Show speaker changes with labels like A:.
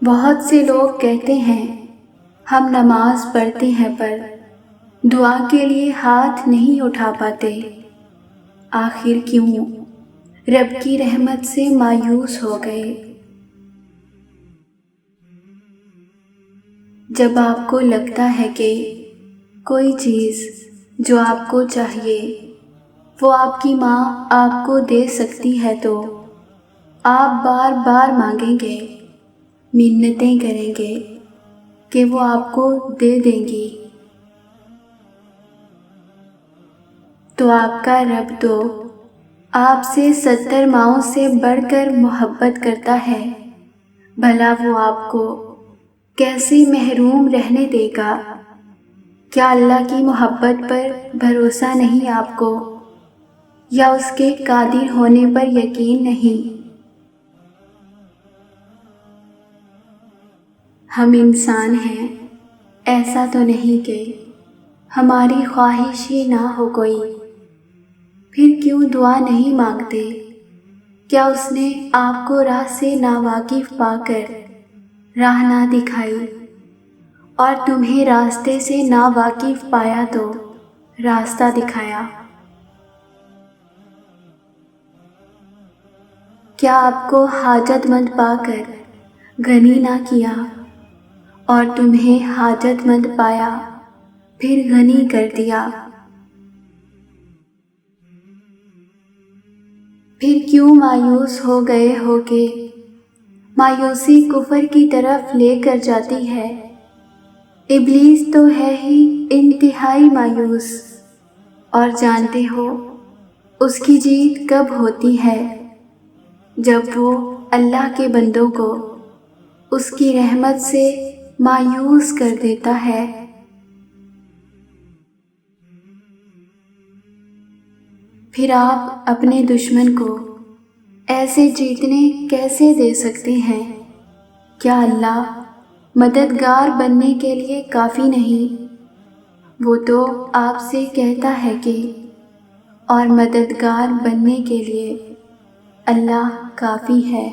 A: بہت سے لوگ کہتے ہیں ہم نماز پڑھتے ہیں پر دعا کے لیے ہاتھ نہیں اٹھا پاتے۔ آخر کیوں رب کی رحمت سے مایوس ہو گئے؟ جب آپ کو لگتا ہے کہ کوئی چیز جو آپ کو چاہیے وہ آپ کی ماں آپ کو دے سکتی ہے تو آپ بار بار مانگیں گے، منتیں کریں گے کہ وہ آپ کو دے دیں گی، تو آپ کا رب تو آپ سے 70 ماؤں سے بڑھ کر محبت کرتا ہے، بھلا وہ آپ کو کیسے محروم رہنے دے گا؟ کیا اللہ کی محبت پر بھروسہ نہیں آپ کو، یا اس کے قادر ہونے پر یقین نہیں؟ ہم انسان ہیں، ایسا تو نہیں کہ ہماری خواہش ہی نہ ہو کوئی، پھر کیوں دعا نہیں مانگتے؟ کیا اس نے آپ کو راہ سے ناواقف پا کر راہ نہ دکھائی، اور تمہیں راستے سے ناواقف پایا تو راستہ دکھایا؟ کیا آپ کو حاجت مند پا کر غنی نہ کیا، اور تمہیں حاجت مند پایا پھر غنی کر دیا؟ پھر کیوں مایوس ہو گئے ہو کہ مایوسی کفر کی طرف لے کر جاتی ہے؟ ابلیس تو ہے ہی انتہائی مایوس، اور جانتے ہو اس کی جیت کب ہوتی ہے؟ جب وہ اللہ کے بندوں کو اس کی رحمت سے مایوس کر دیتا ہے۔ پھر آپ اپنے دشمن کو ایسے جیتنے کیسے دے سکتے ہیں؟ کیا اللہ مددگار بننے کے لیے کافی نہیں؟ وہ تو آپ سے کہتا ہے کہ اور مددگار بننے کے لیے اللہ کافی ہے۔